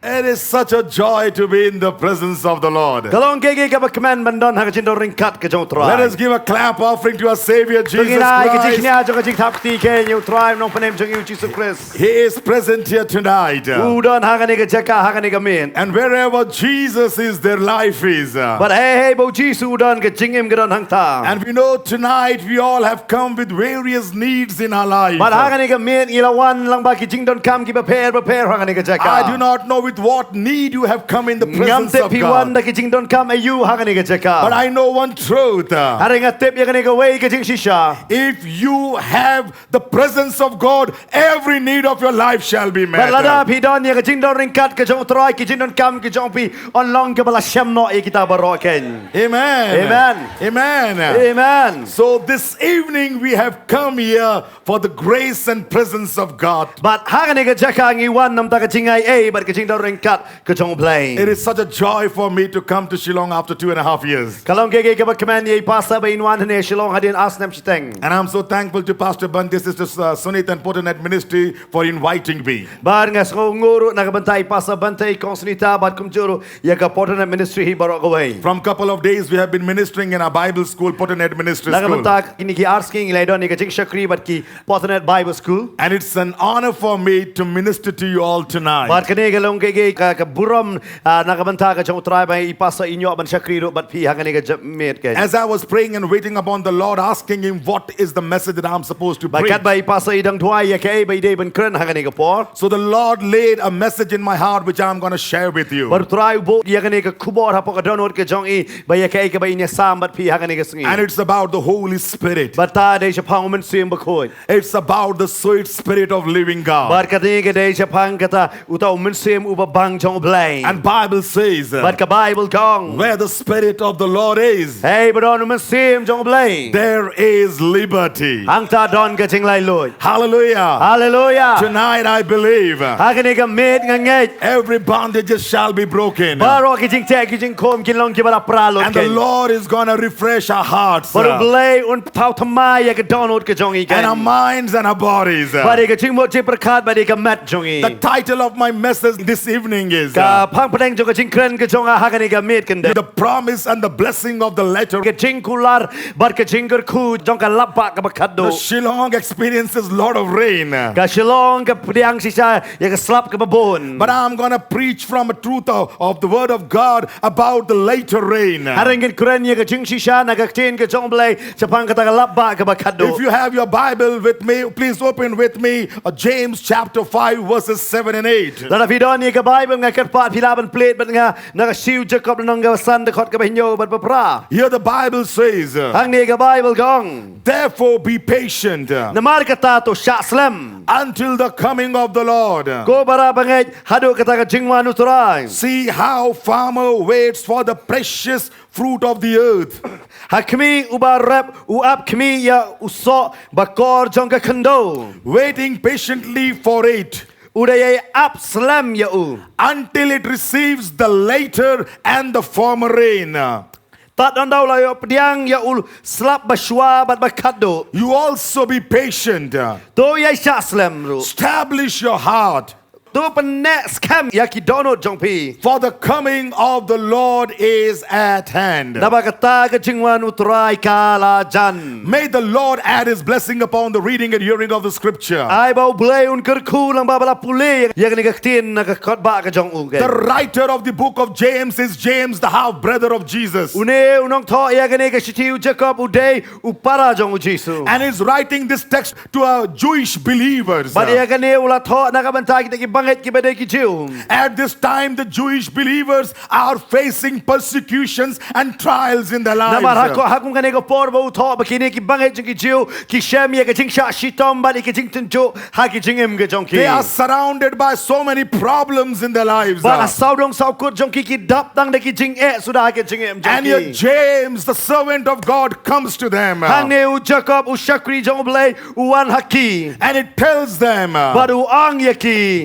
It is such a joy to be in the presence of the Lord. Let us give a clap offering to our Savior Jesus Christ. He is present here tonight. And wherever Jesus is, their life is. And we know tonight we all have come with various needs in our life. I do not know with what need you have come in the presence of God. But I know one truth. If you have the presence of God, every need of your life shall be met. Amen. Amen. So this evening we have come here for the grace and presence of God. It is such a joy for me to come to Shillong after 2.5 years. And I'm so thankful to Pastor Bunty, Sister Sunit and Potternet Ministry for inviting me. From couple of days we have been ministering in our Bible school, Potternet Ministry School. And it's an honor for me to minister to you all tonight. As I was praying and waiting upon the Lord, asking Him what is the message that I'm supposed to preach. So the Lord laid a message in my heart which I'm going to share with you. And it's about the Holy Spirit. It's about the sweet Spirit of living God. And Bible says, where the Spirit of the Lord is, there is liberty. Hallelujah. Tonight I believe every bondage shall be broken. And the Lord is going to refresh our hearts and our minds and our bodies. The title of my message this evening is the promise and the blessing of the letter. The Shillong experiences lot of rain. But I'm going to preach from a truth of the word of God about the later rain. If you have your Bible with me, please open with me James chapter 5 verses 7 and 8. Here the Bible says, therefore be patient until the coming of the Lord. See how farmer waits for the precious fruit of the earth, waiting patiently for it until it receives the later and the former rain. You also be patient. Establish your heart. For the coming of the Lord is at hand. May the Lord add His blessing upon the reading and hearing of the Scripture. The writer of the book of James is James, the half brother of Jesus. And he's writing this text to Jewish believers. At this time, the Jewish believers are facing persecutions and trials in their lives. They are surrounded by so many problems in their lives. And yet James, the servant of God, comes to them. And it tells them,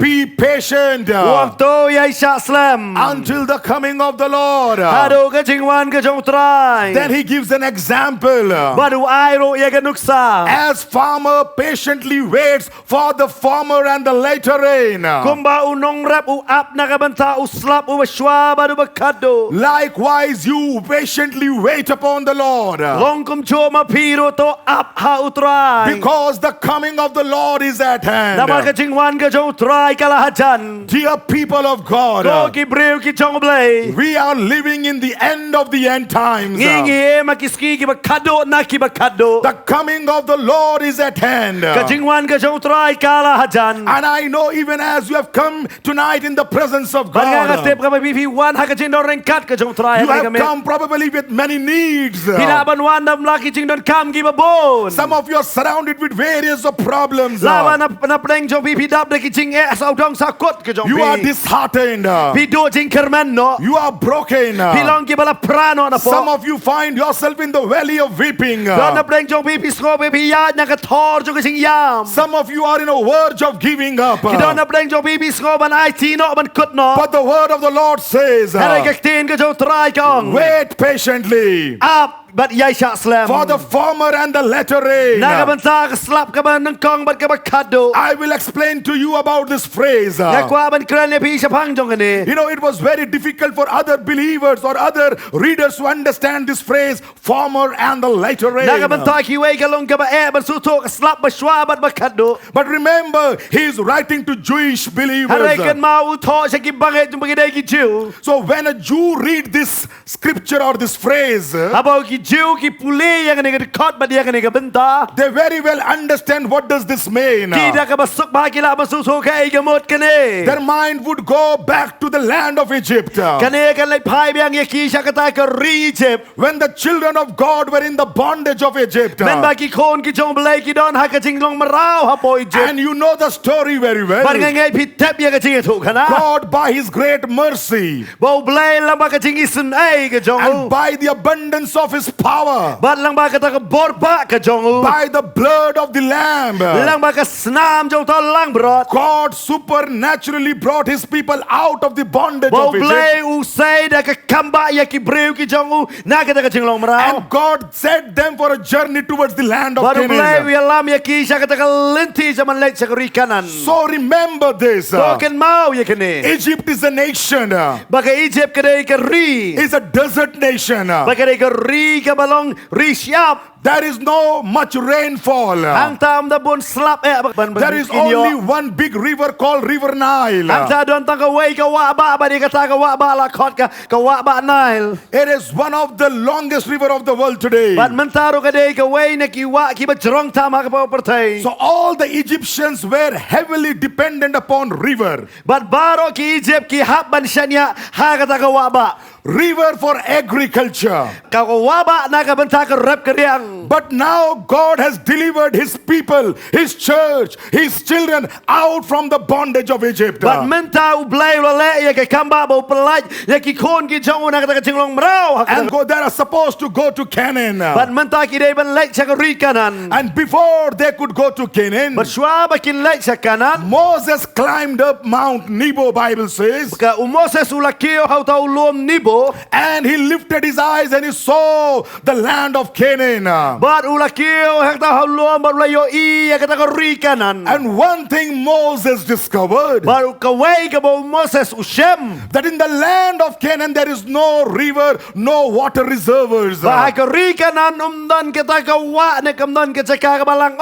be Be patient Uang tu yai syak slam. until the coming of the Lord. Hadu ke jingwan ke jong trai. Then he gives an example. Badu ai ro ya ke nuksa. As farmer patiently waits for the former and the later rain, Kumba u nong rap u ap na ka banta u slap u shwa badu bakado. likewise you patiently wait upon the Lord. Long kum cho ma piro to ap ha u trai. Because the coming of the Lord is at hand. Nama ke jingwan ke jong trai kalahajan. Dear people of God, Ko ki breu ki jong blay. we are living in the end of the end times. Ngingi ma kiski ki bakado na ki bakado. The coming of the Lord is at hand. Ke jingwan ke jong trai kalahajan. And I know even as you have come tonight in the presence of Banga God, tep ka pipi wan ha ke jing don rengkat ke jong trai. you have come probably with many needs. Pina ban wan dam laki jing don kam ki babon. Some of you are surrounded with various problems. Lawa na preng jong pipi dap de ki jing sau dong sakut ke jong You are pi. disheartened. Pi do jing kermen no. You are broken. Pilong ki bala prano na po. Some of you find yourself in the valley of weeping. Don na preng jong pipi sko pipi ya na ka thor jong jing yam. Some of you are in a verge of giving up. Ki don na preng jong pipi sko ban ai ti no ban kut no. But the word of the Lord says, Hele ke tin ke jong trai kong. wait patiently Up but yai syak slam. for the former and the latter rain. Na ka banta ka slap ka ban nang kong ban ka bakado. I will explain to you about this phrase. Na kwa ban kren le pi sapang jong ni. You know, it was very difficult for other believers or other readers to understand this phrase, former and the latter rain. Na ka banta ki wei ka long ka ba ban su to ka slap ba shwa ban bakado. But remember, he is writing to Jewish believers. Hare kan mau to sa ki banget jong bagi dai ki Jew. So when a Jew read this scripture or this phrase, Habau ki Jew ki puli yang ni ka dekot ba dia ka ni ka benta. they very well understand what does this mean. Tidak ka masuk ba ki la masuk so ka ai gamot ka ni. Their mind would go back to the land of Egypt. Kane kan lai phai biang ye ki sa ka ta ka Egypt. When the children of God were in the bondage of Egypt. Men ba ki khon ki jong blai ki don ha ka jing long marau ha po Egypt. And you know the story very well. Ban ngai pi tep ye ka jing thu kana. God, by his great mercy Bo blai lang ba ka jing isun ai ka jong. and by the abundance of his power, Bat lang ba ka ta ka bor ba ka jong. by the blood of the Lamb, Lang ba ka snam jong to lang brot. God supernaturally brought his people out of the bondage Bo of Egypt. blai u sai da ka kamba ya ki breu ki jong u na ka ta ka jing long marau. And God set them for a journey towards the land of Baru blai Canaan. wi alam ya ki sa ka ta ka lenti sa man lek sa ka ri kanan. So remember this. To ken mau ya kene. Egypt is a nation. Baka Egypt ka dai ka ri. It's a desert nation. Baka dai ka ri ka balong ri siap. There is no much rainfall. Ang tam da bon slap ban There is only one big river called River Nile. Ang ta don tang ka wei ka wa ba di ka ta ka wa ba la khot ka wa ba Nile. It is one of the longest river of the world today. Ban mentaro ka dai ka wei na ki wa ki ba jrong ta ma ka pa pertai. So all the Egyptians were heavily dependent upon river. Ban baro ki Egypt ki hab ban shanya ha ka ta ka wa ba. River for agriculture. Ka wa ba na ka ban ta ka rap ka riang. But now God has delivered his people, his church, his children out from the bondage of Egypt. Ban menta u blai lo le ya ka kamba bo pelaj ya ki khon ki jong na ka ta ka jinglong mrau. And they are supposed to go to Canaan. Ban menta ki dai ban lek sa ka ri kanan. And before they could go to Canaan, But shwa ba ki lek sa kanan. Moses climbed up Mount Nebo, Bible says, Ka Moses ulakio how ta ulom nibo. and he lifted his eyes and he saw the land of Canaan. But ulakio hang ta how ulom ba ulayo I ya ka ta ka ri kanan. And one thing Moses discovered, But ka wei ka bo Moses ushem. that in the land of Canaan there is no river, no water reservoirs. Ba ka ri kanan dan ka ta ka wa ne kam dan ka ka balang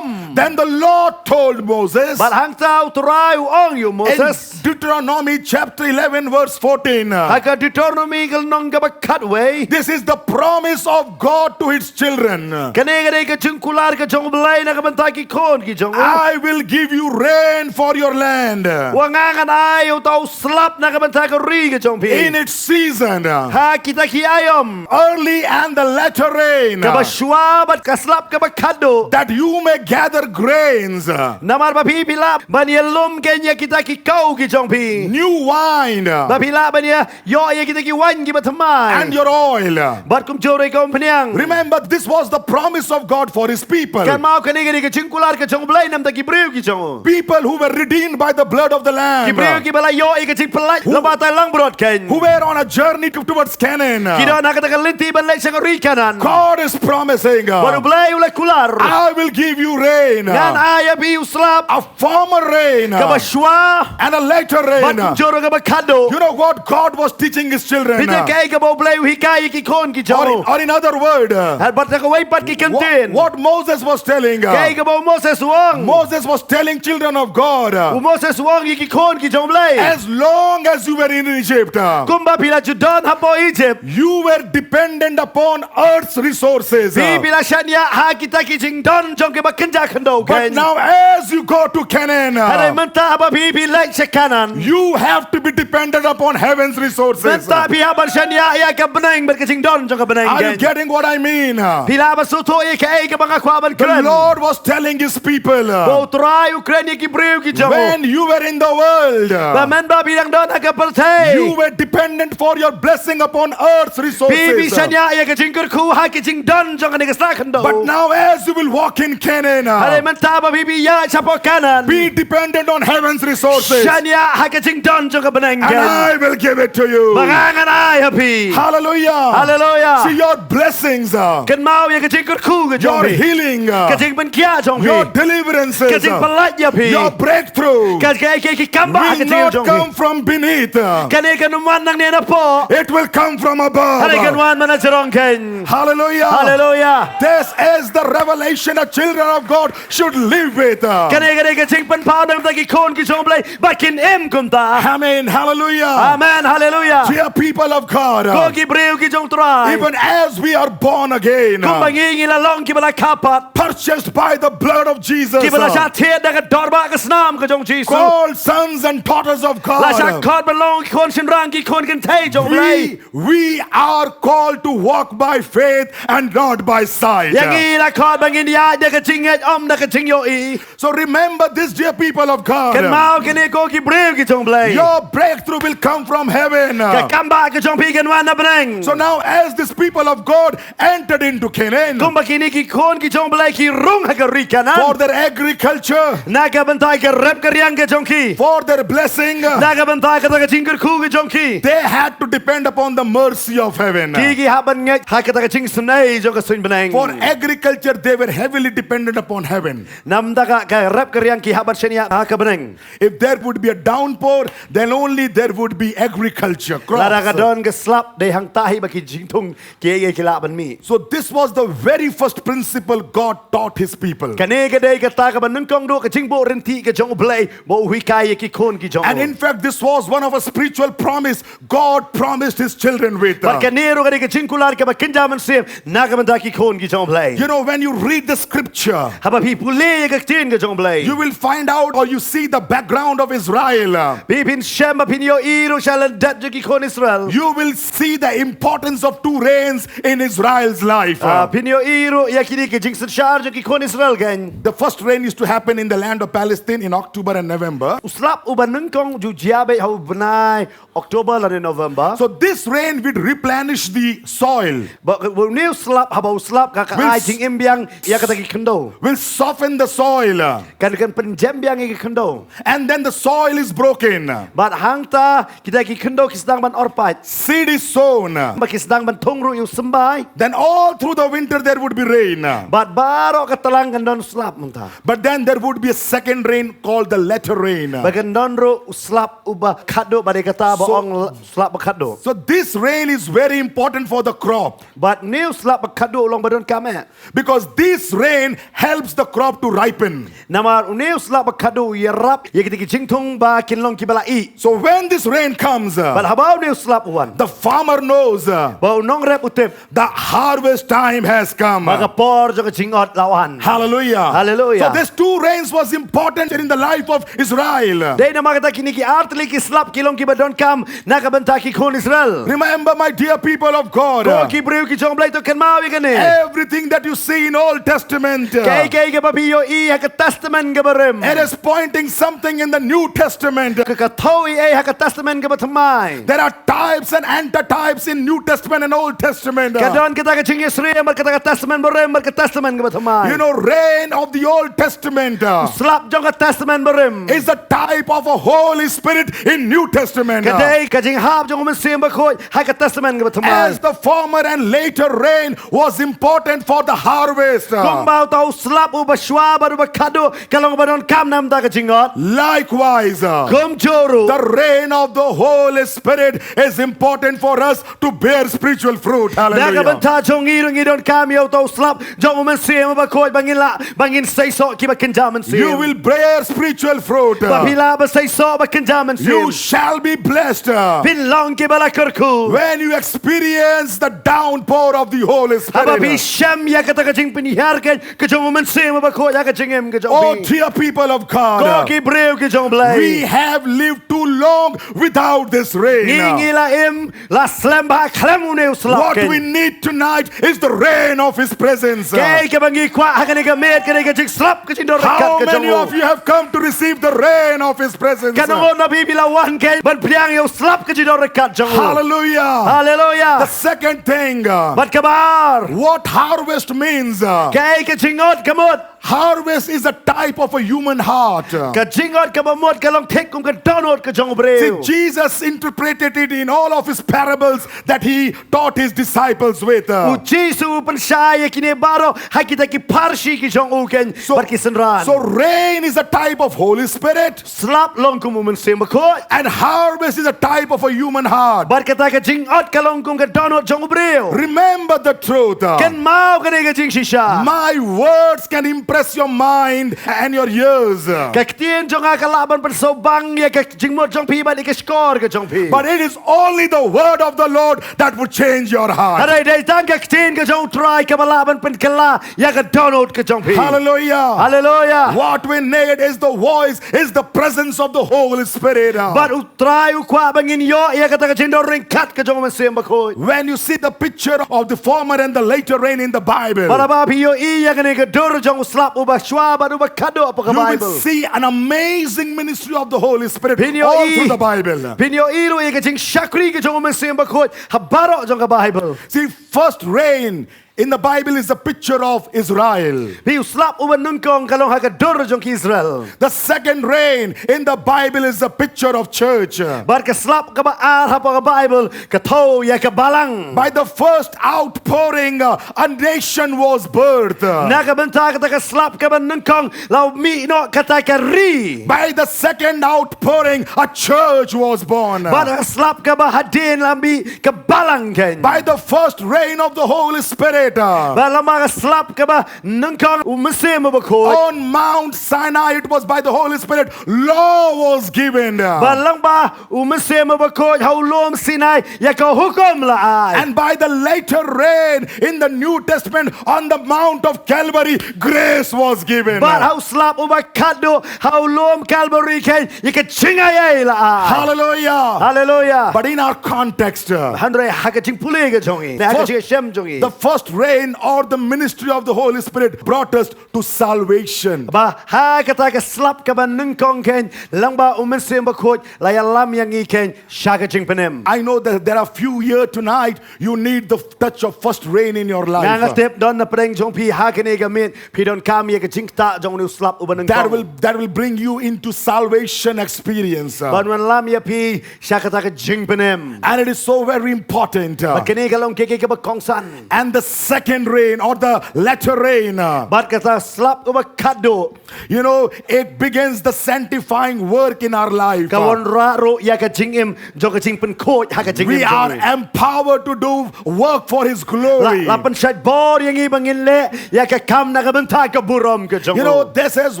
Then the Lord told Moses But hang ta utrai ong you in Moses. Deuteronomy chapter 11 verse 14. Haka Deuteronomy kal nong ka ba katway. This is the promise of God to his children. Kanega ka chungkular ka jong blay na ka banta ki kon ki jong. I will give you rain for your land Wangangan ay utaw slap na ka banta ka ri ka jong pi. in its season, Ha kita ki ayom. early and the latter rain, Ka ba shwa bat ka slap ka ba kado. that you may gather grains, Namar ba pipila banyalum kenya kita ki kau ki jong pi. new wine, Ba pila banya yo ya kita ki wan ki ba and thamai. your oil. Bat kum jore ka panyang. Remember, this was the promise of God for His people. Kan mau kan ni ke cingkular ke jong belai nam ta ki breu ki jong. People who were redeemed by the blood of the Ki breu Lamb. ki balai yo ke cing pelai laba tai lang brot kan. Who were on a journey towards Canaan. Ki do nak ta linti ban lek sang ri kanan. God is promising, Baru belai ule kular. I will give you rain. Kan aya bi uslap A former rain ke baswa and a later rain. bat joro ke bakado. You know what God was teaching His children? Pita kai ke bau belai hikai ki kon ki jong. Or in other words, Har bat ka wai pat ki kantin. what Moses was telling, Kai ke bau Moses wong. Moses was telling children of God, Moses wong ki kon ki jong belai. as long as you were in Egypt, Kumba pila Jordan hapo Egypt. you were dependent upon earth's resources. Bi bila shania ha kita ki jing don jong ke bakenja kendo But kan. now as you go to Canaan, Hari menta apa bi like sekanan. you have to be dependent upon heaven's resources. Menta bi apa shania ya ke benang berkecing don jong ke benang Are you kan. getting what I mean? Bila apa suto ye ke banga kwa ban The kren. Lord was telling His people, Bau trai Ukraine ki breu ki jong. when you were in the world, Ba men ba bilang don agak pertai. you were dependent for your blessing upon earth's Bi resources. shania ya ke jing ku ha ke jing don jong ke kesla kendo. But now as you will walk in Canaan, Hari menta apa bi ya chapo kanan. be dependent on heaven's resources, and Shania ha ke jing don jong ke benang kan. I will give it to you. Bangangan ay happy. Hallelujah. Hallelujah. See your blessings, Kan mau ya ke jing ku ke your jong. healing, Ke jing ben kia jong. your deliverances, Ke jing pelat ya pi. your breakthrough Kan ke kamba ke will jing not jong. come from beneath. Kan ikan wan nang ni na po. It will come from Hari kan above. wan mana cerong kan. Hallelujah. Hallelujah. This is the revelation the children of God should live with. Kan ke jing pen pau nang ta ki kon ki jong blai. Bakin em kum ta. Amen. Hallelujah. Amen. Hallelujah. Dear people of Ko God, ki breu ki jong trai. even as we are born again, Kum bangi la long ki bala kapat. purchased by the blood of Jesus, Ki bala sha tiet dengan dorba ke snam ke jong Jesus. called sons and daughters of La sha God, kot belong ki kon sin rang ki kon kan tai jong blai. we are called to walk by faith and not by sight. Yang la kot bangin dia de ke jing om de ke jing yo i. So remember this, dear people of Kan God. mau kini ko ki breu ki jong blai. Your breakthrough will come from heaven. Ke kamba ke jong pi kan wan na benang. So now as this people of God entered into Canaan Kum bakini ki kon ki jong blai ki rung ha ke ri kanan. for their agriculture, Na ka bentai ke rep ke riang ke jong ki. for their blessing, Na ka bentai ke ta ke jing ke ku ke jong ki. they had to depend upon the mercy of heaven. Ki ki ha ban ngai ha ke ta ke jing sunai jong ke sun benang. For agriculture, they were heavily dependent upon heaven. Nam ta ka rep ke riang ki ha ban shenia ha ke benang. If there would be a downpour, then only there would be agriculture, Lara ka crops. don ke slap de hang tahi baki jing tung ke ki la ban mi. So this was the very first principle God taught His people. Kane ke dei ke ta ka ban nung kong do ke jing bo renti ke jong blai bo hui kai ki kon ki jong. And in fact, this was one of a spiritual promise God promised His children with. Par ke nero ke ke jing kular ke ba kinja man se na ka ban ta ki kon ki jong blai. You know, when you read the scripture, Ha ba pi pule ke tin ke jong blai. you will find out or you see the background of Israel. Pi pin shem ba pin yo iro shalan dat je ki kon Israel. You will see the importance of two rains in Israel's life. Pin yo iro ya kini ke jing sen shar je ki kon Israel gan. The first rain used to happen in the land of Palestine in October and November. Uslap uban nung kong ju jiabe hau benai October la November. So this rain would replenish the soil, Ba new slap haba slap ka Will ai jing imbiang ya kata ki kendo. will soften the soil, Kan penjem biang ki kendo. and then the soil is broken. Bat hangta kita ki kendo kisdang ban orpat. Seed is sown. Ba kisdang ban tongru yung sembai. Then all through the winter there would be rain. Bat baro katalang kandon slap munta. But then there would be a second rain called the latter rain. Bagan donro slap uba kado ba de kata ba So- ong slap ba kado. So this rain is very important for the crop, But new slap ba kado long ba don kame. because this rain helps the crop to ripen. Nama new slap ba kado yerap ya kita ki jingtung ba kinlong ki bala i. So when this rain comes, But habao new slap one. the farmer knows Ba nong rep utip. the harvest time has come. Maka por jo ka jingot lawan. Hallelujah. Hallelujah. So these two rains was important in the life of Israel. Day na makata kini ki artli ki slap kilong ki ba don kam nakabanta ki kon Israel. Remember, my dear people of God, Ko ki breu ki jong blai to kan mawi kani. everything that you see in Old Testament, Kay ka papiyo i ha ka testament ka barem. it is pointing something in the New Testament. Ka kathoy ay ha ka testament ka batmay. There are types and antitypes in New Testament and Old Testament. Ka don kita ka jing Israel mar ka kata testament berem ber testament ke batamai. You know, rain of the Old Testament Slap jong ke testament berem. is a type of a Holy Spirit in New Testament. Kadai ka jing hab jong Mynsiem Bakhuid hai ke testament ke batamai. As the former and later rain was important for the harvest, Kung bau tau slap u bashwa baru bakado kalong banon kam nam ta ke jingot. likewise, Kum joru. the rain of the Holy Spirit is important for us to bear spiritual fruit. Dah ka Hallelujah. benta jong ngidon kam yo tau slap jong Mynsiem Bakhuid bangin say so ki bakenja Mynsiem. You will bear spiritual fruit. Babila ba say so bakenja Mynsiem. You shall be blessed Bin long ki balakurku. when you experience the downpour of the Holy Aba bi Spirit. sham ya kata ka jing piniharken ke jong Mynsiem Bakhuid ya ka jingem ke jong Oh, bi. dear people of Ko God, ki breu ke jong blai. we have lived too long without this rain. Ngila im la slemba klemu ne uslap. What we need tonight is the rain of His presence. Kay ka bangi kwa hakane ka met ka ka jing slap ka jing do How rekat ka many of jong. you have come to receive the rain of His presence? Kanong na bibila wan kay ban priang yo slap ka jing do rekat jong. Hallelujah. The Hallelujah. second thing, Bat kabar. what harvest means. Kay ka jingot kamot. Harvest is a type of a human heart. Ka jingot ka bamot ka long tek kum ka donot ka jong See, breu. Jesus interpreted it in all of His parables that He taught His disciples with. U Jesu pensyaya kini baro hai kita ki parsi ki jong uken barkisenran. So rain is a type of Holy Spirit, Slap long kum Mynsiem Bakhuid. and harvest is a type of a human heart. Bar kata ka jingot ka long kum ka donot jong breu. Remember the truth. Ken mau ka ka jing shisha. My words can impress your mind and your ears, Ka ktien jong ka laban persobang ya ka jingmot jong pi balik ka skor ka jong pi. but it is only the word of the Lord that would change your heart. Aray dai tang ka ktien ka jong try ka balaban pen kala ya ka donot ka jong pi. Hallelujah. Hallelujah. What we need is the voice, is the presence of the Holy Spirit. But u try u kwa bangin yo ya ka ta ka jing do ring kat ka jong Mynsiem Bakhuid. When you see the picture of the former and the later rain in the Bible, Para ba pi yo I ya ka ne ka dur jong slap u ba shwa ba u ba kado apa ka you will Bible. see an amazing ministry of the Holy Spirit Pinyo all I- through the Bible. Pinyo iro ya ka jing shakri ka jong Mynsiem Bakhuid. Habaro jong ka Bible. See, first rain in the Bible is a picture of Israel. Pi u slap u ba nungkong kalong ha ka dur jong ki Israel. The second rain in the Bible is a picture of church. Bar ka slap ka ba ar ha pa ka Bible ka tho ya ka balang. By the first outpouring, a nation was birthed. Nakabenta ka ta ka slap ka ba nungkong lau mi no ka ta ka ri. By the second outpouring, a church was born. Bar ka slap ka ba hadin lambi ka balang ken. By the first rain of the Holy Spirit, Balama ka slap ka ba nungkong Mynsiem Bakhuid. on Mount Sinai, it was by the Holy Spirit, law was given. Balang ba Mynsiem Bakhuid haulom Sinai ya ka hukom la ay. And by the later rain in the New Testament, on the Mount of Calvary, grace was given. Bar hau slap u ba kado haulom Calvary ken ya ka chingay la ay. Hallelujah. Hallelujah. But in our context, Handre ha ka ching puli ka jongi. Ha ka ching shem jongi. the first rain or the ministry of the Holy Spirit brought us to salvation. Ba ha kata ka slap ka ba nungkong ken lang ba Mynsiem Bakhuid la ya lam yang I ken sha ka ching penem. I know that there are few here tonight, you need the touch of first rain in your Nga life. step don na preng jong pi ha ka ne ga min pi don kam ya ka ching ta jong nu slap u ba nungkong. That will bring you into salvation experience. Ban wan lam ya pi sha kata ka ching penem. And it is so very important. Ba kene ka long ke ka ba kongsan. And the second rain or the latter rain, Bat kata slap u ba kado. you know, it begins the sanctifying work in our life. Ka won ra ro ya ka ching im jong ka ching pen ko ha ka ching im. We are empowered to do work for His glory. La pen shat bor yang I bangin le ya ka kam na ka benta ka burom ka jong. You know, this is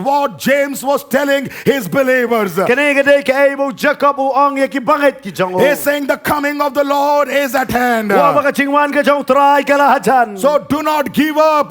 what James was telling his believers. Kene ga de ka ebo Jacob u ong ya ki bangit ki jong. He's saying the coming of the Lord is at hand. Wa ba ka ching wan ka jong try ka la hatan. So do not give up.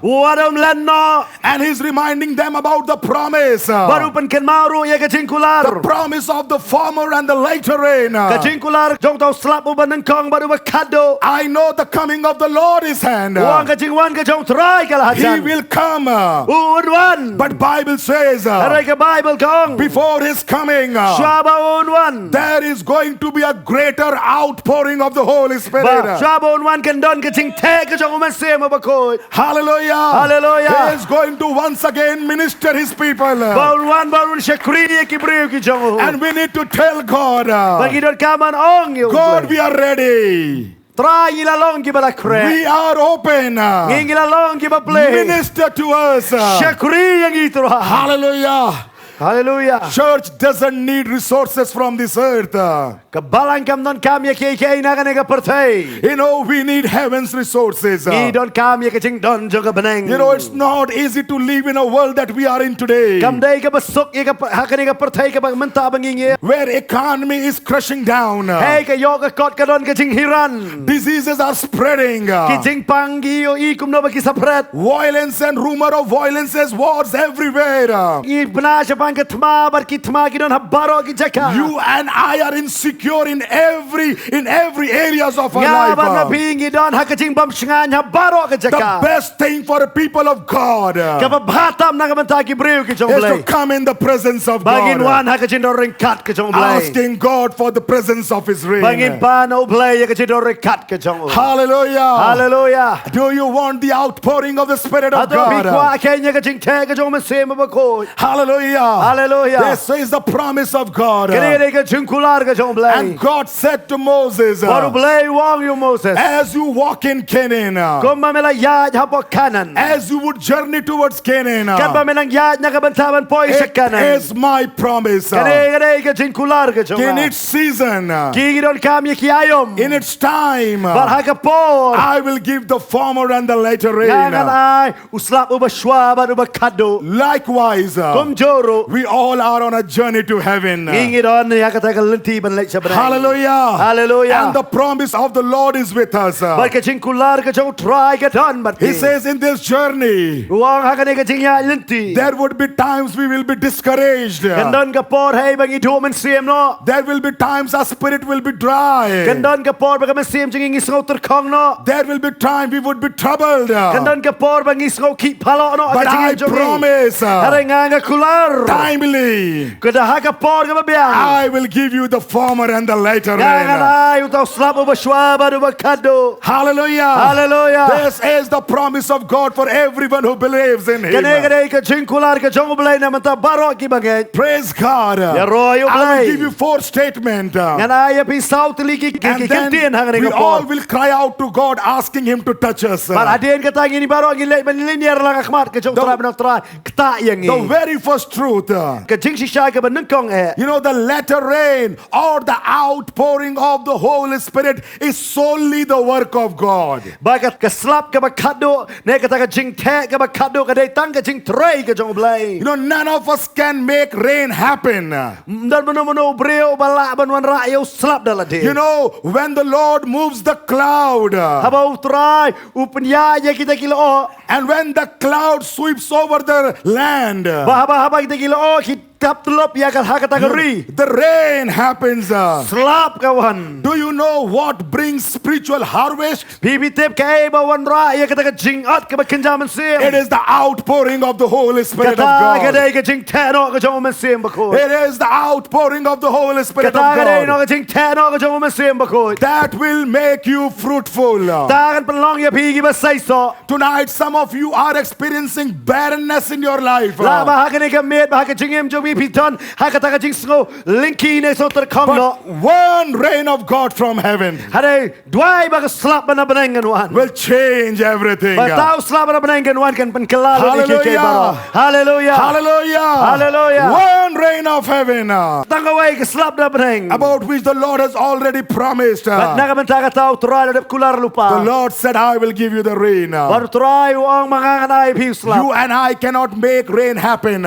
Wadam lan no. And He's reminding them about the promise. Baru pen ken maru ya ka ching The kular. promise of the former and the later rain. Ka ching kular jong tau slap u ba nang kong baru ba kado. I know the coming of the Lord is hand. Wang ka ching wan ka jong try ka la He hatan. will come. Un wan. But Bible says Aray ka Bible kong. before His coming, Shaba un wan. there is going to be a greater outpouring of the Holy Ba Spirit. shaba un wan kan don ka ching te ka ke jong Mynsiem Bakhuid. Hallelujah. Hallelujah. He is going to once again minister his people. Barun syakriya ki breu ki jong. And we need to tell God, Bagi don kaman ong yo. God, we are ready. Try ilalong ki balakre. We are open. Ngilalong ki baple. Minister to us. Syakriya ngitro. Hallelujah. Hallelujah. Church doesn't need resources from this earth. Kabalang kam don kam ya ke na kanega pertai. You know, we need heaven's resources. Ni don kam ya ke jing don jo ka beneng. You know, it's not easy to live in a world that we are in today, Kam dai ka basuk ya ka kanega pertai ka bang menta banging. where economy is crushing down. Hey ka yo ka kot ka don ka jing hiran. Diseases are spreading. Ki jing panggi yo I kum no ba ki sapret. Violence and rumor of violences, wars everywhere. I bna siya pang katma bar ki tma ki don habaro ki jaka. You and I are insecure in every areas of our Nga ba na life. pingi don ha ka jing bam shngan habaro ka The jaka. best thing for the people of God Ka ba bhatam na ka menta ki breu ki jong is to blay. come in the presence of Bangin God, wan ha ka jing don ring kat ka jong blay. asking God for the presence of His Bangin reign. pa no blay ya ka jing don ring kat ka jong. Hallelujah. Hallelujah. Do you want the outpouring of the Spirit of Ato bi God? kwa kenya ka jing te ka jong Mynsiem Bakhuid. Hallelujah. Hallelujah. This is the promise of God. Kani ka jing kular ka jong blay. And God said to Moses, Waru blay wang yo Moses. as you walk in Canaan, Kung mamela yad hapo kanan. as you would journey towards Canaan, Kan ba menang yad na kabantaban po sa it kanan. is my promise. Kani ka jing kular ka jong. In its season, Kigi don kami kiyayom. in its time, Barha ka po. I will give the former and the later Yangan rain. ay uslap uba shwaba uba kado. Likewise, Kum joro. we all are on a journey to heaven. Ingi don ya kata ka lenti ban lek sa benang. Hallelujah. Hallelujah. And the promise of the Lord is with us. Bar ka jing kular ka jong try ka don bat. He says in this journey, Uang ha ka jing ya lenti. there would be times we will be discouraged. Kandon ka por hey bang idu Mynsiem no. There will be times our spirit will be dry. Kandon ka por bang Mynsiem jing isngaw terkong no. There will be time we would be troubled. Kandon ka por bang isgaw ki palo no. But I promise, Hare nga kular. timely, Kada ha ka por ka babiang. I will give you the former and the later Yangan rain. ay utaw slap uba shwaba uba kado. Hallelujah. Hallelujah. This is the promise of God for everyone who believes in Him. Kani ka jing kular ka jong blay na mata baro ki bagay. Praise God. Ya royo I will blay. give you 4 statements. Yan ay pi south liki And then kintin hangani we ka all por. will cry out to God asking Him to touch us. Par adin ka tangi ni baro gilay manlinier lang akmat ka jong trab na tra kta yang The ni. very first truth, Ka jing shisha ka banungkong eh. you know, the latter rain or the outpouring of the Holy Spirit is solely the work of God. Bakat ka slap ka bakado ne ka ta ka jing te ka bakado ka day tang ka jing tray ka jong blay. You know, none of us can make rain happen. Dan mano breo bala banwan rayo slap dalade. You know, when the Lord moves the cloud, Habaw try upnya ya kita kilo. and when the cloud sweeps over the land, Bahaba kita kilo kitap telop ya ka hakata gari. the rain happens. Slap kawan. Do you know what brings spiritual harvest? Bibitip kay bawan rayo kita ka jing at ka bakinja Mynsiem. It is the outpouring of the Holy Spirit of Kata ka God. day ka jing teno ka jong Mynsiem Bakhuid. It is the outpouring of the Holy Spirit Kata of ka day no God ka jing teno ka jong Mynsiem Bakhuid. that will make you fruitful. Tagan panlong ya pigi basayso. Tonight, some of you are experiencing barrenness in your life. La ba ha ka ni ka met ba ha ka jing em jo bipiton ha ka ta ka jing sngo linki ne so ter kom no. But one rain of God from heaven Hare dwai ba ka slap ba na banangan wan. will change everything. Ba tao slap ba na banangan wan kan pankalalo ni kay baro. Hallelujah. Hallelujah. Hallelujah. One rain of heaven Tangaway ka slap na banang. about which the Lord has already promised. At The nakamanta ka tao tural na kular lupa. Lord said, I will give you the rain. Baru turay ang mga kanay piu slap. You and I cannot make rain happen.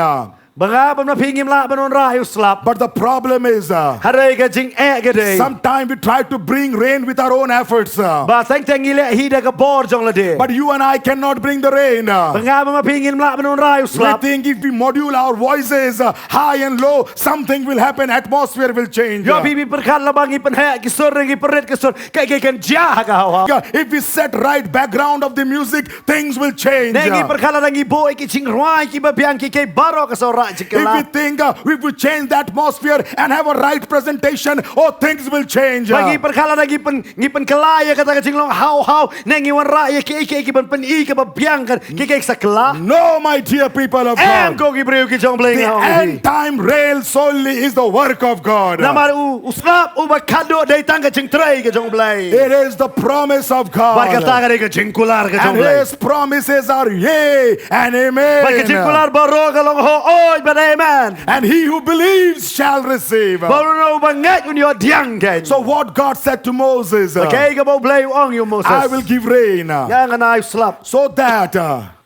Banga ba na pingim la ba non rayo slap. But the problem is, Hare ka jing gade. sometimes we try to bring rain with our own efforts. Ba tang tangile hida ka bor jong la de. But you and I cannot bring the rain. Banga ba mapingim la ba non rayo We slap. think if we module our voices high and low, something will happen, atmosphere will change. Yo pipi perkat la bang ipan ha kisor ngi perit kisor kay kan ja ka hawa. If we set right background of the music, things will change. Nengi perkat la ngi boy ki ching rwai ki ba biang ki kay baro ka so rayo If we think if we change the atmosphere and have a right presentation, things will change. Bagi perkala lagi pen kelaya kata jinglong how nengi wan raya ki ban i ke babiang kan ki sakla. No, my dear people of Em God. ko ki breu ki jong bleng. The end time rail solely is the work of God. Namar uslap bakado dai tang ke jing trai ke jong bleng. It is the promise of God. Barkata ke jing kular ke jong And bleng. His promises are yea and amen. Barka jing kular baro ke long ho oi but amen. And he who believes shall receive. Baru no bangat kun yo diang kan. So what God said to Moses, Okay ke bo bleng ong yo Moses. I will give rain Jangan ai slap. so that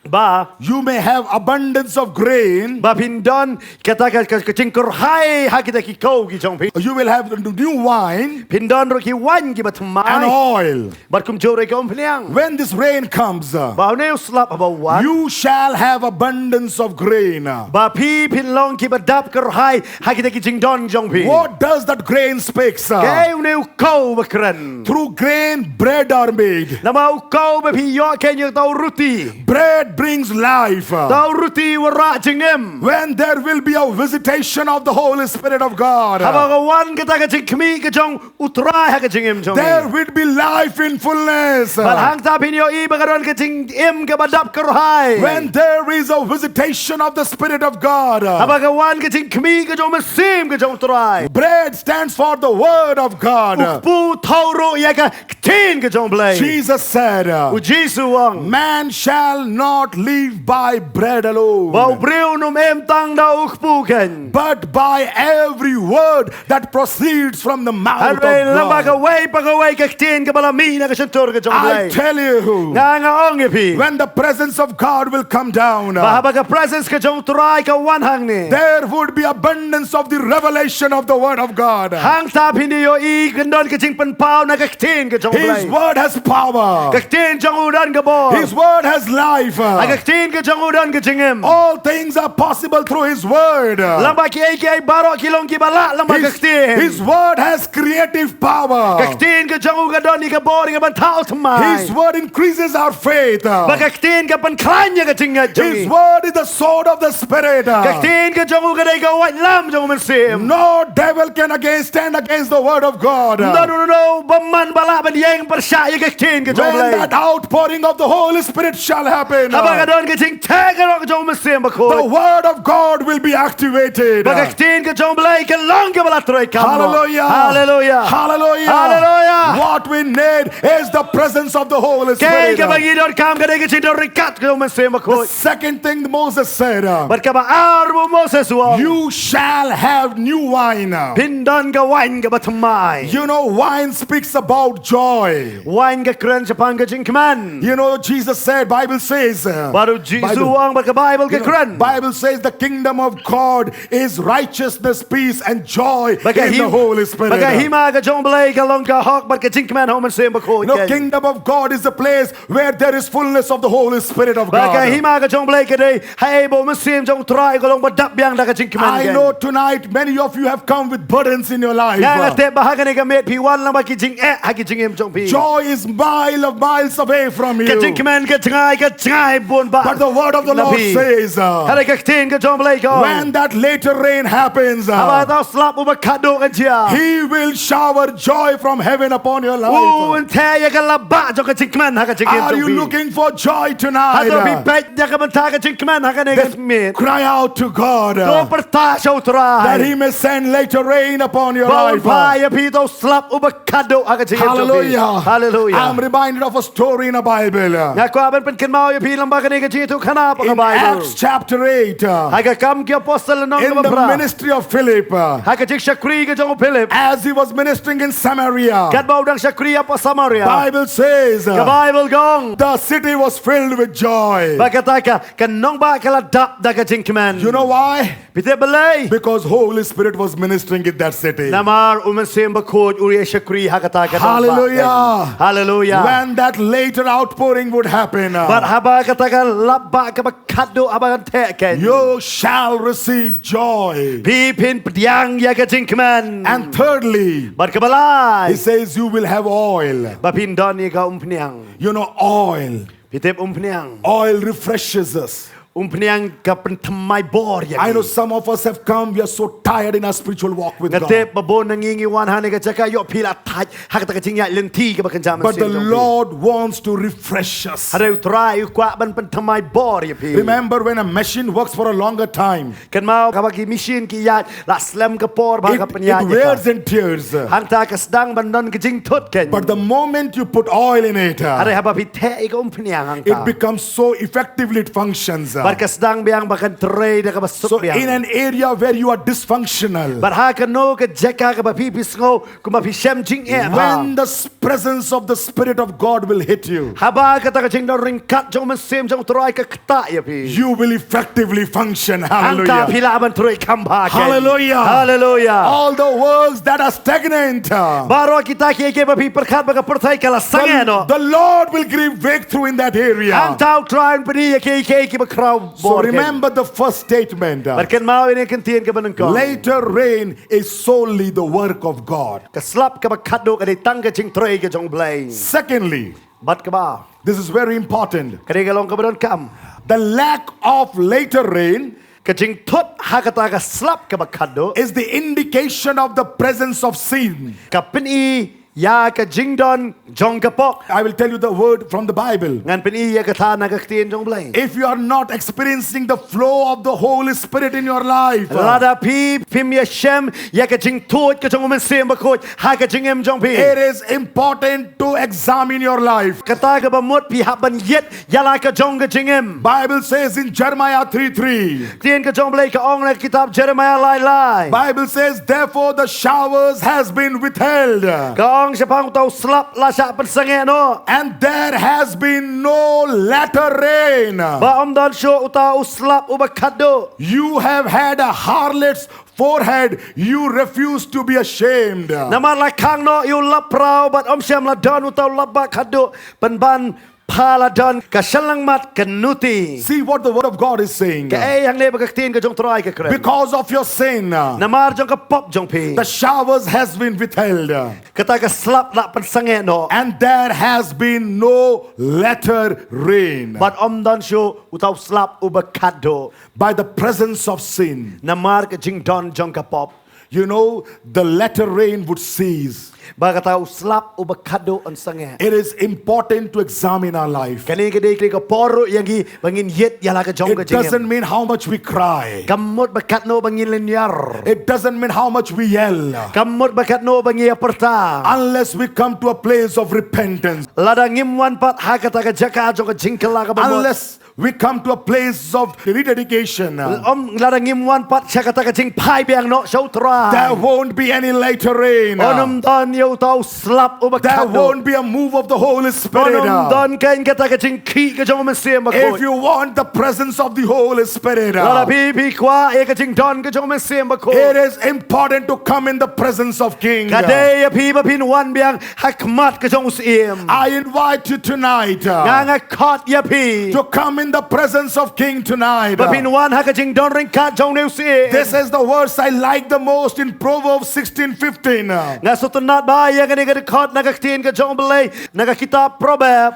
Ba you may have abundance of grain. ba pindon kata ke jingkur hai ha kita ki kau ki jong pi. You will have new wine Pindon ro ki wan ki batmai. and oil. Bar kum jore ke ompliang. When this rain comes, Ba ne slap ba wan. you shall have abundance of grain. Ba pi pin long ki badap ker hai ha kita ki jing don jong pi. What does that grain speak? Ke ne kau bakran. Through grain, bread are made. Nama kau ba pi yo ken yo tau ruti. Bread brings life. Tau ruti wara jingem. When there will be a visitation of the Holy Spirit of God, Haba ka wan kita ka jing kmi ka jong utrai ha ka jingem jong. there will be life in fullness. Bal hang ta pin yo i bakaron ka jing em ka badap ker hai. When there is a visitation of the Spirit of God, Haba ka wan ka jing kmi ka jong mesim ka jong utrai. bread stands for the Word of God. Pu tau ro ya ka tin ka jong blai. Jesus said, U Jesu wang. man shall not live by bread Bau alone, breu num em tang da ukpu ken. but by every word that proceeds from the mouth of Arre lamba ka God. way ka tin ka bala mina ka sentur ka jong I blai. tell you, Nga ong pi. when the presence of God will come down, Bahaba ka presence ka jong turai ka wan hang ni. there would be abundance of the revelation of the Word of God. Hang tap hindi yo i kendon ka jing penpau na ka tin ka jong His blai. Word has power. Ka tin jong udan ka bo. His Word has life. Ka tin ka jong udan ka jingem. All things are possible through His Word. Lamba ki ai baro kilong ki bala lamba ka tin. His Word has creative power. Ka tin ka jong uga don ka boring ka ban tao tmai. His Word increases our faith. Ba ka tin ka pan klanya ka jinga His jingi. Word is the sword of the Spirit. Ka tin ka jong uga dai ka wan lam jong mensim. No devil can stand against the Word of God. No, baman bala ban yang persya ka tin ka jong When blai. that outpouring of the Holy Spirit shall happen, Haba ka don ka jing tag ka jong mensim the bakhuid. Word of God will be activated. Ba ka tin ka jong blai ka long ka bala troy ka. Hallelujah. Hallelujah. Hallelujah. Hallelujah. What we need is the presence of the Holy Kay Spirit. ka bagi don kam ka dai ka jing don rikat ka jong mensim The bakhuid. second thing Moses said, Bar ka ba arbo Moses wa. you shall have new wine. Pindon ka wine ka batmai. You know, wine speaks about joy. Wine ka kren sa pang ka jing kman. You know, Jesus said, Bible says, Baru Jesu Bible- ang bar ka Bible ka you know, kren. Bible says the kingdom of God is righteousness, peace, and joy in the Holy Spirit. Baga hima ka jong blay ka long ka hok bar ka jing kman homan sem bakhuid. No, kingdom of God is the place where there is fullness of the Holy Spirit of Baga God. hima ka jong blay ka dai hai bo mesim jong try ko long badap biang da ka jing kman. I know tonight many of you have come with burdens in your life. Nga te bahaga ni ka met pi wan lang ba ki jing ha ki jing em jong pi. Joy is miles away from Ka jing you. kman ka jngai bon ba. But the word of the Lord says, Hare ka tin ka jong blay ka. when that later rain happens, Aba ta slap u ba kado ka jia. He will shower joy from heaven upon your U life. en te ya ka laba jong ka jing kman ha ka jing em Are jong you pi. looking for joy Ato bi tonight? pet ya ka banta ka jing kman ha ka ne ka met. Cry out to God Do perta sa that utray. He may send later rain upon your Bawal life. pa ya pito slap u ba kado ha ka jing em jong pi. Hallelujah. Hallelujah. I'm reminded of a story in the Bible. Nga ko aben pen kenmao ya pilang ba ka ne ka jing tu kana pa ka In Bible. Acts chapter 8, Ha ka kam ki apostle nong in ka the bra. ministry of Philip, Ha ka jing shakri ka jong Philip. as he was ministering in Samaria, Kat ba udang shakri pa Samaria. Bible says Ka Bible gong. the city was filled with joy. Bakataka kanong ba kala dap da ka jing kman. You know why? Pite balay. Because Holy Spirit was ministering in that city. Namar Mynsiem Bakhuid uri shakri ha ka ta ka. Hallelujah. Hallelujah. When that later outpouring would happen, But haba ka ta ka labba ka ba kado aba te ken. you shall receive joy. Pipin pdiang ya ka jing kman. And thirdly, But ka balay. he says you will have oil. Bapindon ni ka umpniang. You know, oil. Pitip umpniang. Oil refreshes us. Umpenyang kapenthymmai bor yang. I know some of us have come, we are so tired in our spiritual walk with God. Ngatep babon nangingi wan hanega jaka yo pila taj hakata kajingya lenti ke bakanjam. But the Lord wants to refresh us. Hadeu try kwa ban penthymmai bor ya pi. Remember when a machine works for a longer time, Kan mau kabagi machine ki yat la slam ke por ba ka penyat. it wears and tears. Hang ta ka sedang bandon kajing tut ken. But the moment you put oil in it, Hadeu haba pi te ke umpenyang hang ta. it becomes so effectively it functions. Bar ka sedang biang bakan tray da ka basuk So biang. in an area where you are dysfunctional, Bar ha ka no ka jaka ka ba pi pisngo kuma pi shem jing e. when the presence of the Spirit of God will hit you, Haba ka ta kajing don ringkat jong Mynsiem jong try ka kta ya pi. you will effectively function. Hang ta Hallelujah. pila ban tray kamba ken. Hallelujah. Hallelujah. All the works that are stagnant, Baro kita ki ke ba pi perkhat ba ka perthai kala sange no. the Lord will give breakthrough in that area. Hang tau try peni ke ba kraw So bor ken. remember the first statement. Barkan mau ini kentien ke banengkong. Later rain is solely the work of God. Keslap ke bakado ke ditang ke jing tray ke jong blay. Secondly, Bat ke ba. this is very important. Kare ke long ke badan kam. The lack of later rain Ke jing tut ha kata ke slap ke bakado. is the indication of the presence of sin. Ke peni ya ke jing don jong ke pok. I will tell you the word from the Bible. Ngan peni ya ke thana ke ktien jong blay. If you are not experiencing the flow of the Holy Spirit in your life, Lada pi pim ya shem ya ke jing tut ke jong Mynsiem Bakhuid ha ke jing em jong pi. it is important to examine your life. Kata ke bamut pi ha ban yet ya la ke jong ke jing em. Bible says in Jeremiah 3:3, Ktien ke jong blay ke ong na kitab Jeremiah lai lai. Bible says, therefore the showers has been withheld, Kong siapang tau slap la sya pensange no. and there has been no latter rain. Ba om don syo utau slap ubakado. You have had a harlot's forehead. You refuse to be ashamed. Nama la kang no yu lap prau bat om syam la don utau lap kado penban pala don ka Shillong mat kenuti. See what the word of God is saying. Ka yang le bagaktin ka jong try ka kren. Because of your sin, Namar jong ka pop jong pi. the showers has been withheld, Kata ka slap la pensange no. and there has been no latter rain. Bat om don syo utau slap ubakado. By the presence of sin, Namar ka jing don jong ka pop. you know, the latter rain would cease. Ba kata slap ubakado on sange. It is important to examine our life. Kani gede kli ka poro yang gi bangin yet yala ka jong ka It jing. doesn't mean how much we cry. Kamot bakat no bangin linyar. It doesn't mean how much we yell. Kamot bakat no bangi aperta. Unless we come to a place of repentance. Lada ngimwan pat ha kata ka jaka jong ka jingkela ka bamot. Unless we come to a place of rededication. Om lada ngimwan pat siya kata ka jing pai biang no show tra. There won't be any later rain. Onum don yo tau slap There ubakado. won't be a move of the Holy Spirit. Onum don kain kata ka jing ki ka jong Mynsiem If Bakhuid. you want the presence of the Holy Spirit, Lada pi kwa e ka jing don ka jong Mynsiem it Bakhuid. is important to come in the presence of King. Kade ya pi ba pin wan biang hakmat ka jong Mynsiem. I invite you tonight Nga kot ya pi. to come in the presence of King tonight. Ba pin wan ha ka jing don ring kat jong Mynsiem. This is the verse I like the most in Proverbs 16:15. Nga sutunat ba yang ni ka kot nagaktin ka jong belay nagakitab Proverb.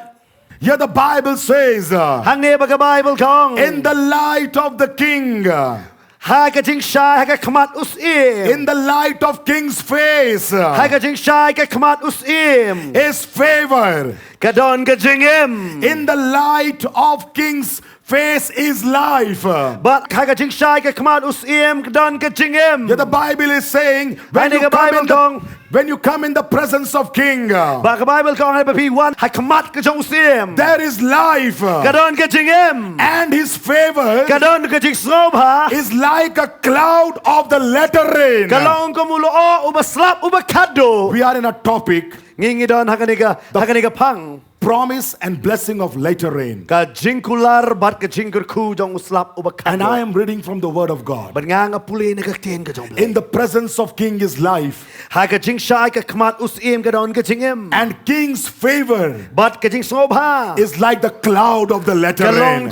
Here the Bible says, Hangi ba ka Bible kong. in the light of the king, Ha ka jing shy ha ka kmat usim. in the light of king's face, Ha ka jing shy ka kmat usim. his favor, Ka don ka jing im. in the light of king's face is life. But ha ka jing shy ka kmat usim ka don ka jing im. Yeah, the Bible is saying Hani ka Bible kong. when you come in the presence of king, Ba ka Bible kong ha ba pi wan ha kmat ka jong usim. there is life, Ka don ka jing im. and his favor Ka don ka jing slob ha. is like a cloud of the latter rain. Ka long ko mulo o ubaslap ubakado. We are in a topic, Ngingi don ha ka ni ka pang. promise and blessing of later rain. Ka jingkular bat ka jingkur ku jong uslap ubakado. And I am reading from the word of God. But nga nga puli na kaktiyan ka jong In the presence of king is life, ha ka jing shy ka kmat usim ka don ka jingim. and king's favor But ka jing sob ha. is like the cloud of the latter Kalong rain.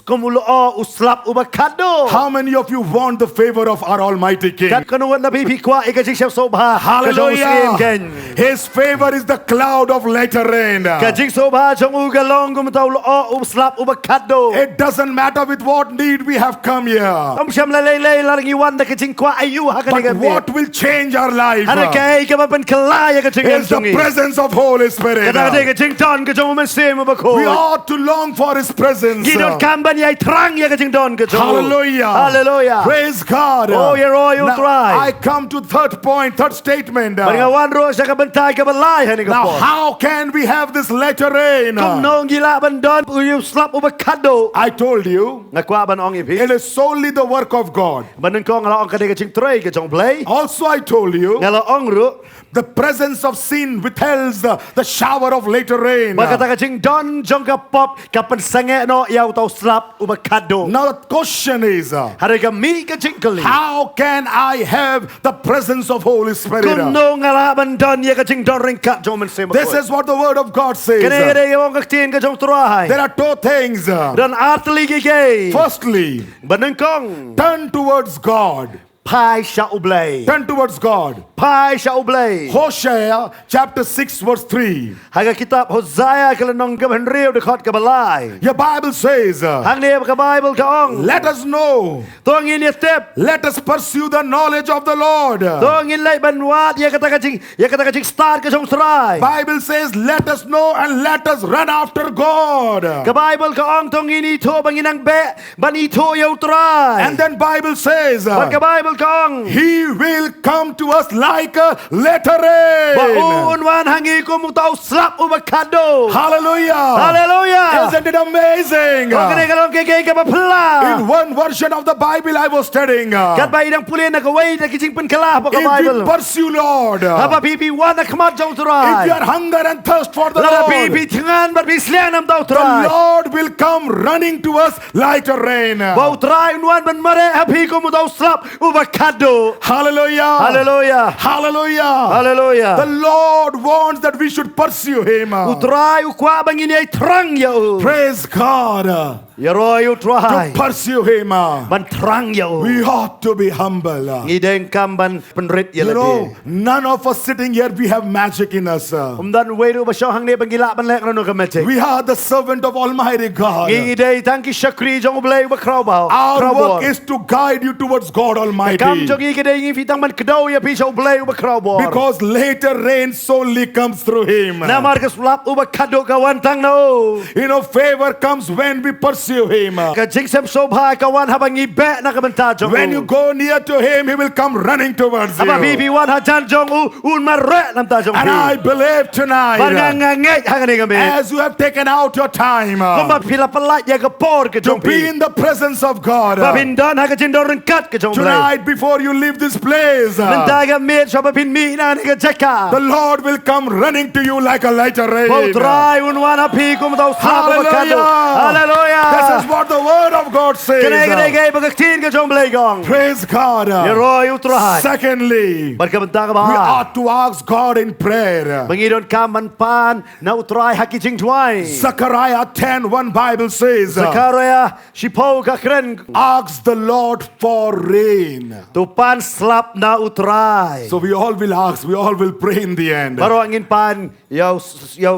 kumulo o uslap ubakado. How many of you want the favor of our Almighty King? Kat kanuwan na pipi kwa ikajing siya sob ha. Ka jong usim Hallelujah! ken. His favor is the cloud of later rain. Ka jing jing so ba jong u galong gum tau lo slap u bakado. It doesn't matter with what need we have come here. Siam la lay la ngi wan da ka jing kwa ayu ha ka But what will change our life Ana kay ka ban kalaya ka jing is the presence of Holy Spirit. Ka ka jing don ka jong Mynsiem Bakhuid. We ought to long for His presence. Gidon kam ban yai trang ya ka jing don ka jong. Hallelujah. Hallelujah. Praise God. Oh, you're all you Now, try. I come to third point, third statement. Ba nga wan ro sa ka bantay ka balay ha ni ka Now, po. how can we have this letter rain? Kung nong gila ban don u slap u bakado. I told you, Nga kwa ban ong ipi. it is solely the work of God. Banen ko nga ong ka jing tray ka jong play. Also, I told you, Nga la ong ru. the presence of sin withholds the shower of later rain. Ba ka jing don jong ka pop ka pan sange no yaw tau slap u bakado. Now, the question is, Hari ka mi ka jing kali. how can I have the presence of Holy Spirit? Kung nong nga la ban don ya ka jing don ring ka jong Mynsiem Bakhuid. This is what the Word of God says. Kene kene yung kaktiin ka jong turahay. There are two things. Dan artili gigay. Firstly, Banen kong. turn towards God. Pai siya ublay. Turn towards God. Pai siya ublay. Hosea chapter 6 verse 3. Haga kitab Hosea kala nong gaban riyo dekot kabalay. Your Bible says, Hang niya ka Bible ka ong. let us know, Tong in step. let us pursue the knowledge of the Lord. Tong in lay banwat ya kata kajing start ka jong try. Bible says, let us know and let us run after God. Ka Bible ka ong tong in ito banginang be ban ito yaw try. And then Bible says, Ban ka Bible ka ong. He will come to us like a letter rain. Baunwan hangi ko mo tao slap ubakado. Hallelujah. Hallelujah. Isn't it amazing? Kaya ka lang kaya ka mapla. In one version of the Bible I was studying, Kat ba idang puli na kaway na kising pankala pa ka if we Bible. pursue Lord, Haba pipi wan na kamat jong if turay. we are hunger and thirst for the Lala Lord, pipi tingan bar bislian am daw the turay. Lord will come running to us like a rain. Bau turay unwan ban mare hapi ko mo daw slap ubakado. Hallelujah. Hallelujah. Hallelujah. The Hallelujah. Lord wants that we should pursue Him. Utray ukwa bangin ay trang yao. Praise God. Yaroy To utray. pursue Him, Ban trang yao. we ought to be humble. Ngideng kamban penrit You know, yalati. none of us sitting here, we have magic in us. Umdan wedo ba siya hang ne bangila ban lek no kamete. We are the servant of Almighty God. Ngideng tangki shakri jong ublay ba kraubaw. Our work is to guide you towards God Almighty. Kam jong ngideng fitang man kadaw ya pisha ublay ba kraubaw. Because later rain solely comes through Him. Na markas lap uba kado kawantang na o. You know, favor comes when we pursue Him. Ka jingsem sobha kawan habang ibe na kabanta jong. When you go near to Him, He will come running towards Aba you. bibi wan hajan jong un marre nam ta jong. And I believe tonight, Barangangay hangani kami. as you have taken out your time Kumba pila palat ya kapor ke to jong be pi. in the presence of God, Babindan ha kajindor kat ke jong. tonight before you leave this place, Nentaga mit sa babin mi na ni ka jeka. the Lord will come running to you like a lighter rain. Pautray unwan api kum daw sa bakado. Hallelujah. This is what the Word of God says. Kanay bagaktin ka jong blegong. Praise God. Yeroy utray. Secondly, Barkabanta ka we ba? ought to ask God in prayer. Mangidon ka manpan na utray hakijing tway. Zechariah 10:1 Bible says, Zakaria sipo ka kren. ask the Lord for rain. Tupan slap na utray. So we all will ask, we all will pray in the end. Baro angin pan yaw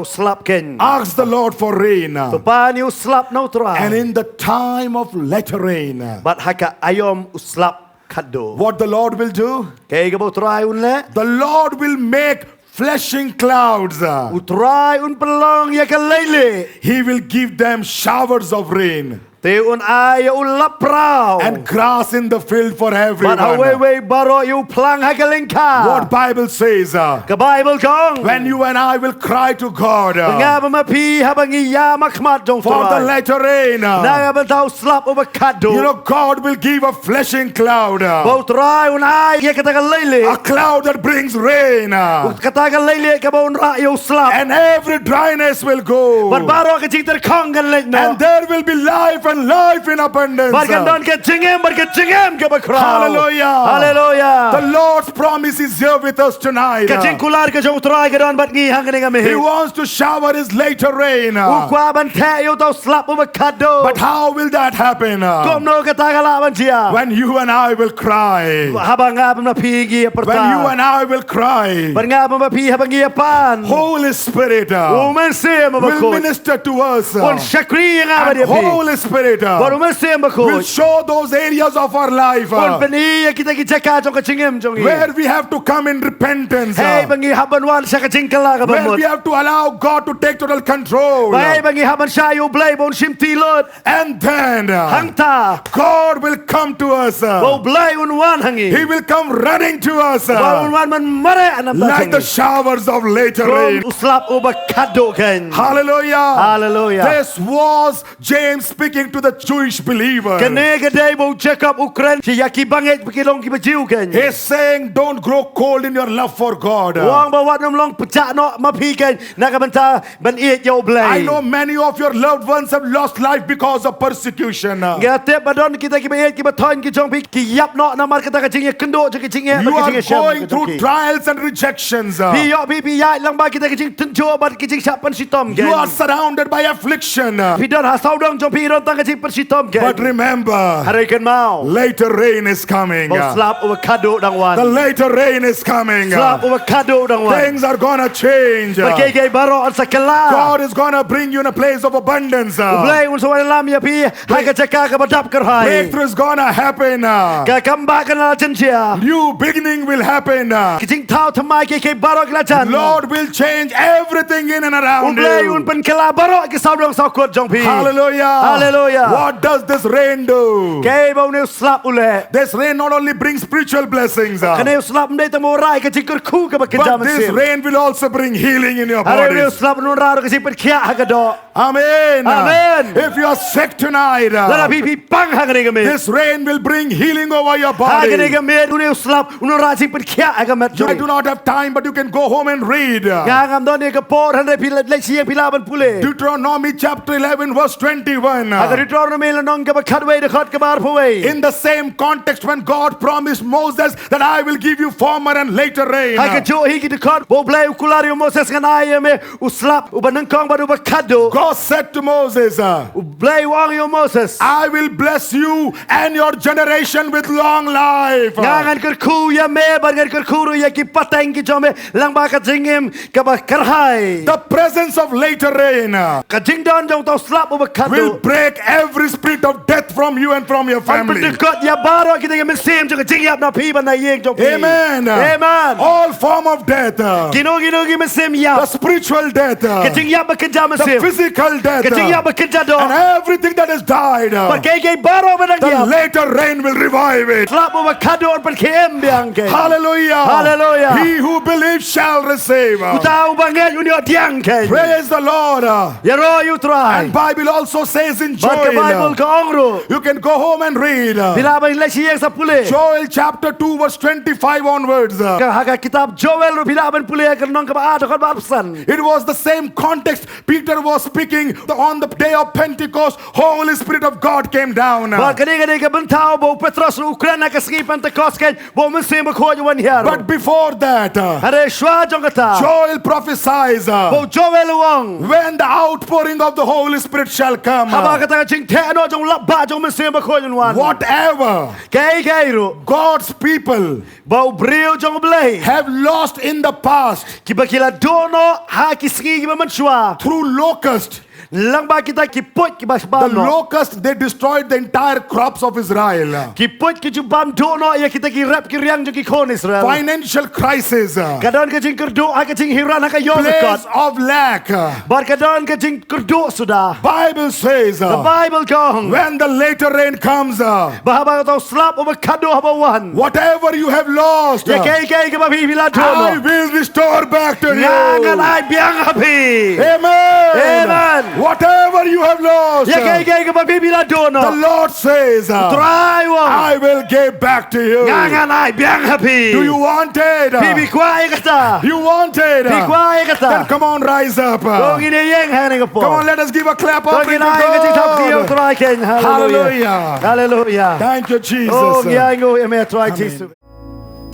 slap ken. Ask the Lord for rain. Tupan yu slap na utray. And in the time of latter rain, Bat haka ayom uslap kado. what the Lord will do? Kaya ka ba utray unle? The Lord will make flashing clouds. Utray un pelong ya kalele. He will give them showers of rain Te un ay ulap prao. and grass in the field for But everyone. away baro yu plang hakalingka. What Bible says, Ka Bible kong. when you and I will cry to God Nga ba mapi habang iya makmat jong for the turay. latter rain, Nga ba tao slap uba kado. you know, God will give a flashing cloud, Both ray un ay ya katakalele. a cloud that brings rain, and Katakalele ka ba un ra yu slap. every dryness will go, But baro ka jingter kong kan leg na. and there will be life and and life in abundance. Barkan ke jingem ke bakrau. Hallelujah. Hallelujah. The Lord's promise is here with us tonight. Ke jing kular ke jong trai ke don bat ngi hang ke me. He wants to shower His later rain. Kwa ban the yo tau slap u bakado. But how will that happen? Kom no ke tagala ban chia. When you and I will cry. Habang ngap na pigi When you and I will cry. Ban ngap ma pi habang gi pan. Holy Spirit U Mynsiem will Bakhuid. minister to us. Bon shakri nga ba And dia pi. Holy Spirit U Mynsiem will Bakhuid. show those areas of our life Bon pani kita ki jaka jong ke jingem jong where we have to come in repentance. Hey bangi haban wan sa ka jingkala ka Where bamot. we have to allow God to take total control. Hey bangi haban sa yo blay bon shimti lot. And then Hangta. God will come to us. Bo blay un wan hangi. He will come running to us Bo wan man mare anam like the showers of later rain. Uslap u bakado ken. Hallelujah. Hallelujah. This was James speaking to the Jewish believer. Kene gede bo Jacob Ukran si yaki banget bikilong ki bajiu ken. He's saying, don't grow cold in your love for God. Wang ba wat nom long pecah no ma pi ken nakabanta ban iet yo blay. I know many of your loved ones have lost life because of persecution. Gate badon kita ki iet ki baton ki jong pi ki yap no namar kata ka jingye kendo je ki jingye You are going through trials and rejections. Pi yo pi ya lang ba kita ki jing tenjo bat ki jing sapan sitom ken. You are surrounded by affliction. Pi don ha sau dong jong pi ron tang ka jing persitom ken. But remember, Hari ken mau. later rain is coming. Bo slap u kado dang wan. The later rain is coming. Slap u kado dang wan. Things are gonna change. Pergi baro an sakala. God is gonna bring you in a place of abundance. Blay un sawan lam ya pi hai ka jaka ka badap kar hai. Breakthrough is gonna happen. Ka kamba ka na chen chia. New beginning will happen. Ki jing thao thamai ke baro ka chan. Lord will change everything in and around Blay un you. pen kala baro ki sau dong sau kot jong pi. Hallelujah. Hallelujah. What does this rain do? Ke bo ne slap ule. This rain not only brings spiritual blessings, Kane slap ndai tamo rai ka jing ku ka ba ke but jam this sim. rain will also bring healing in your Are ne bodies. slap nun ra ka jing per khia ha ka do. Amen. Amen. If you are sick tonight, Lara pi pang ha ka ne ka me. this rain will bring healing over your Ha ka ne body. ka me ne slap un ra jing per khia ha ka mat I jong. do not have time, but you can go home and read. Nga ngam don ne ka por han re pi le siang pi la ban pule. Deuteronomy chapter 11 verse 21. Agar Deuteronomy la nong ka ba khatway de khat ka bar phaway. In the same context when God promised Moses that I will give you former and later rain. Ha ka jo hi ki de khat bo blay ukulario Moses kan ai me uslap u ban kong ba du ba khado. God said to Moses, U blay wang yo Moses. I will bless you and your generation with long life. Nga ngan ker khu ya me ba ngan ker khu ru ya ki pateng ki jo me lang ba ka jingim ka ba karhai. The presence of later rain Ka jing don jong to slap u ba khado. will break every spirit of death from you and from your family. Dekat ya baro kita yang Mynsiem jong jing yap na pi ban na yeng jong pi. Amen. Amen. All form of death. Gino gi Mynsiem The ya. spiritual death. Ka jing yap ba ka jam The Mynsiem. physical death. Ka jing yap ba ka jado. And everything that has died. Par ke baro ba nang The yap. later rain will revive it. Slap u ba khado or par kiem biang ke. Hallelujah. Hallelujah. He who believes shall receive. Utau ba ngel unyo diang ke. Praise the Lord. Ya ro you try. And Bible also says in Bat ke Bible Joel. ka ongru. You can go home and read. Bila ba le siang sa pule. Joel chapter 2 verse 25 onwards. Ka haga kitab Joel ru bila ban pule ka nong ka ba ad ka ba absan. It was the same context Peter was speaking on the day of Pentecost. Holy Spirit of God came down. Ba kani ka bentau bo Petros ru Ukraina ka ski Pentecost ke bo Mynsiem Bakhuid wan hier. But before that, Are shwa jong kata. Joel prophesies Bo Joel wong. when the outpouring of the Holy Spirit shall come. Haba kata jing te no jong lap ba jong Mynsiem Bakhuid wan. Whatever Kay ru. God's people Bo brio jong blay. have lost in the past Ki ba kila dono ha ki ski ki ba man shwa. through locust. Lang ba kita ki put ki ba The bam no. locust, they destroyed the entire crops of Israel. Ki put ki ju bam dono ya kita ki rap ki riang jong ki kon Israel. Financial crisis, Kadon ka jing kerdo ha ka jing hiran ha ka yong place kot. of lack. Bar kadon ka jing kerdo sudah. Bible says The Bible kong. when the later rain comes, Bahaba to slap o kado haba wan. whatever you have lost, Ya kay ka ba bila I dono. will restore back to Ngangan you. ay biang happy. Amen. Amen. Whatever you have lost, Ya kay ka ba bila the dono. Lord says, Try wong. I I will give back to you. Ngangan ai biang happy. Do you want it? Pipi kuai kata. You want it? Pi kuai kata. Then come on, rise up. Kong ini yang hang ko. Come on, let us give a clap Kong offering to ini ai ka tiap God. try ken. Hallelujah. Hallelujah. Thank you, Jesus. Oh, yang go eme try Jesus.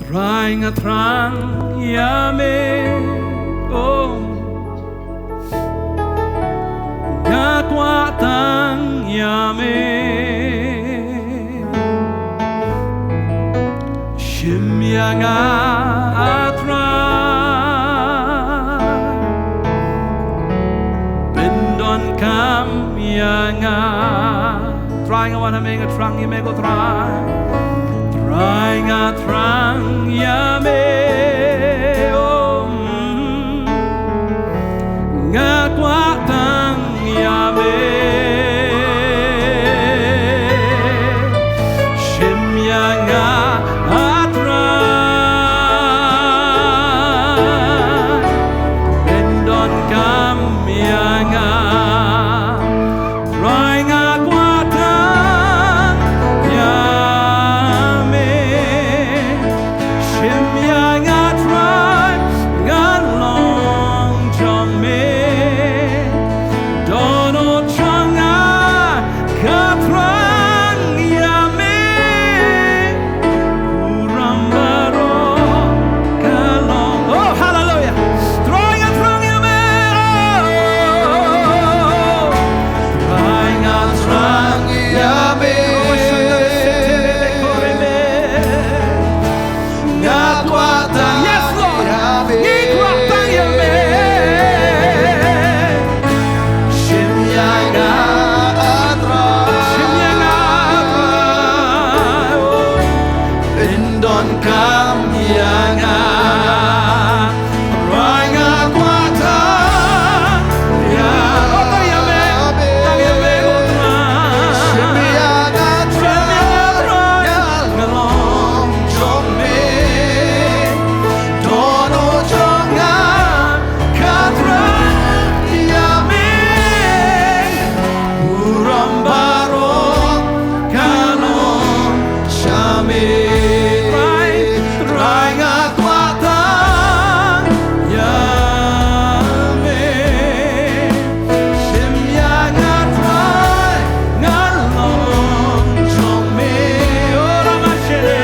Trying a trang yame oh Ngakwatang yame Shimyanga atra Bindon kam yanga Trying a one make a trang you make go try Trying a trang yame oh Ngakwatang yame Shimyanga atra Bendon kam yanga Trying a kwatang yame Shimyanga try ngalong jong me Dono changa katrang yame Urambaro kalong Oh hallelujah Throwing a trong yame Throwing a trong yame Ngakwatang Yes Lord Ngakwatang yame Shimyanga atra Shimyanga atra Bindon kam yanga Ranga kwatang ya Ota yame Tang yame gotra Shimyanga atra Ngalong jong me Dono jonga katrang yame Urambaro kalong shame Try ngakwatang yame Shimyanga try ngalong jong me Ora mashele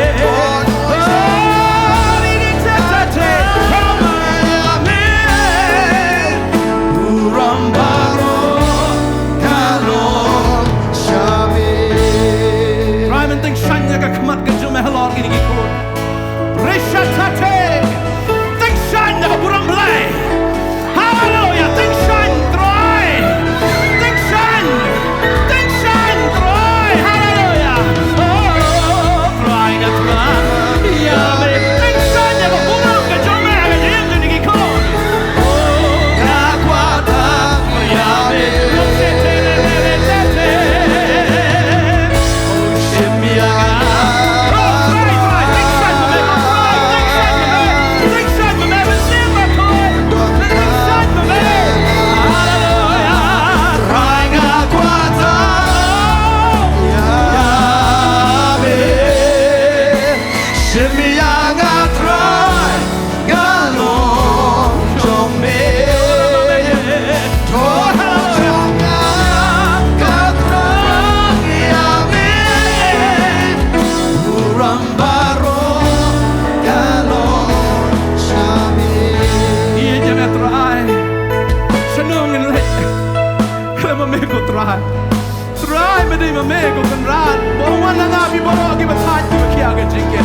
Try me di ma me ko kan rat bo wan na nga bi bo gi ma ta ki ma kia ga jing ke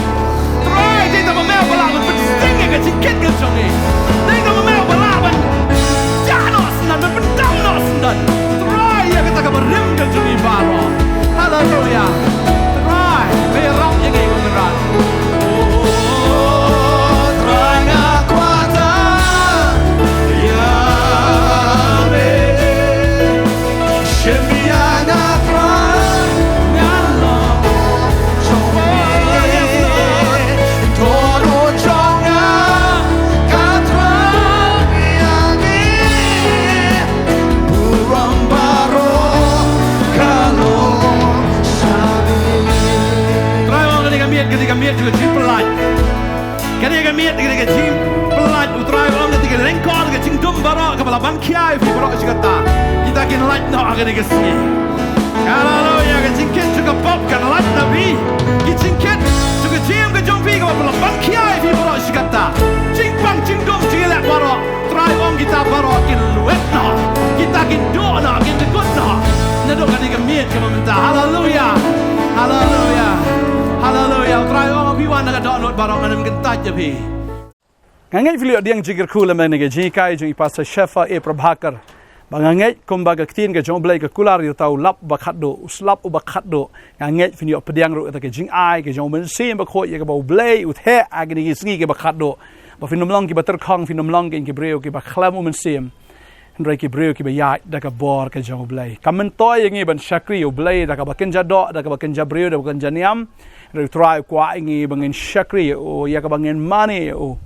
ketika miet juga jing pelat. Ketika miet ketika jing pelat utrai om ketika lengkor ketika jing dum barak kepala bangkiai fi barak sikata. Kita kin light no ketika sini. Haleluya ketika jingket juga pop kan light nabi. Jingket juga jing ke jompi kepala bangkiai fi barak sikata. Jing pang jing dum jing lek barak. Try om kita barak kin luet no. Kita kin do no kin dekut no. Nadok ketika miet ke meminta. Haleluya. Haleluya. Haleluya. Try om pi wan nak download barak ngam kentaj je pi. Ngangai video diang jigir kula menege jikai jong ipasa shefa e prabhakar. Bangangai kumbaga ktin ke jong blai ke kular yu tau lap bakhatdo uslap u bakhatdo ngangai video pediang ru ke jing ai ke jong Mynsiem Bakhuid ye ke bau blai ut he agni gisngi ke bakhatdo. Ba finom long ki bater khong finom long ke breu ke bakhlam u Mynsiem. Hendrai ki breu ki bayat da ka bor ke jong blai. Kamentoy ngi ban shakri u blai da ka bakenja do da ka bakenja breu da bakenja niam. Ru try kwa ngi bangin shakri o ya ka bangin mani o.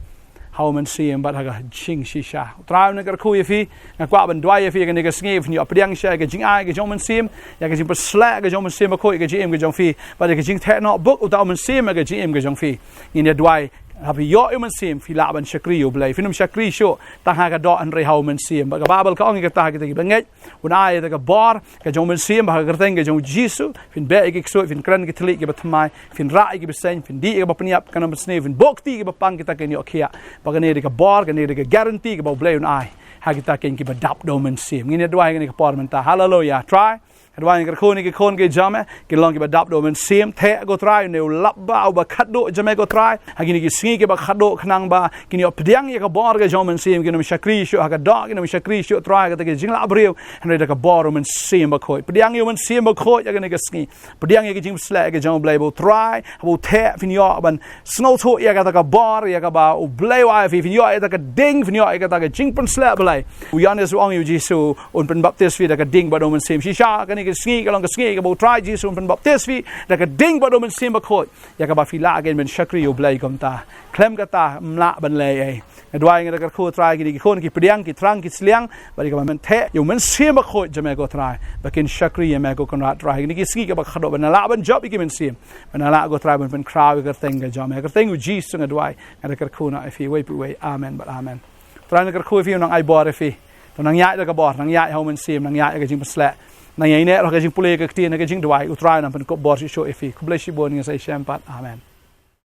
How Mynsiem bat haga jing shisha. Try na kar khu ye fi na kwa ban dwai ye fi ke ne ke sngi fi ni apdiang sha ke jing ai ke jong Mynsiem ya ke jing pasla ke jong Mynsiem Bakhuid ke jing ke jong fi ba ke jing the no book u ta Mynsiem ke jing ke jong fi ni ne dwai habi yo Mynsiem fi la ban shakri u blai finum shakri sho ta ha ka do an re how Mynsiem ba ka babal ka ong ke ta ke te bangai un ai ta ka bor ke jong Mynsiem ba ka teng ke jong jisu fin be ke so fin kran ke tli ke batmai fin ra ke besen fin di ke ba pniap kana besne fin bokti ke ba pang kita ke ni okia ba ka ne ke bor ke ne ke guarantee ke ba blai un ai ha kita ke ki ba dap do Mynsiem ni ne dwai ke ni ka por menta hallelujah try Adwai ke khoni ke khon ke jame ke long ke badap do Mynsiem the go try ne lap ba ba khaddo jame go try hagini ke singi ke ba khaddo khnang ba kini opdiang ye ka bor ke jong Mynsiem ke no shakri shu ha ka do ke no shakri shu try ke jingla abriu hande ka bor Mynsiem Bakhuid pediang ye Mynsiem Bakhuid ya ke singi pediang ye ke jing sla ke jong blai bo try bo the fin yo ban snow to ya ka bor ya ka ba u blai wa fi fin yo ya ka ding fin yo ya ka jing pun sla blai u yanes ong yu jisu un pen baptist fi da ka ding ba do Mynsiem shisha ke ke sngi ke long ke sngi ke bo try jisu pen baptist fi da ka ding ba do Mynsiem Bakhuid ya ka ba fi la again men shakri u blai kom ta klem ka ta mla ban le ai adwai nge ka khu try ki khon ki pediang ki trang ki sliang ba ka men the yu Mynsiem Bakhuid jame go try ba kin shakri ye me go kon ra try ni ki sngi ke ba khado ban la ban job ki Mynsiem ban la go try ban pen crowd ka thing ka jame ka thing u jisu adwai nge ka khu na fi we pu we amen but amen try ka khu fi nang ai bor fi nang ya da ka bor nang ya how Mynsiem nang ya ka jing pasla nang ya ne ro ka jing pule ka ti na ka jing dwai u try na pen ko bor shi show fi ku bless you bon nge sai shampat amen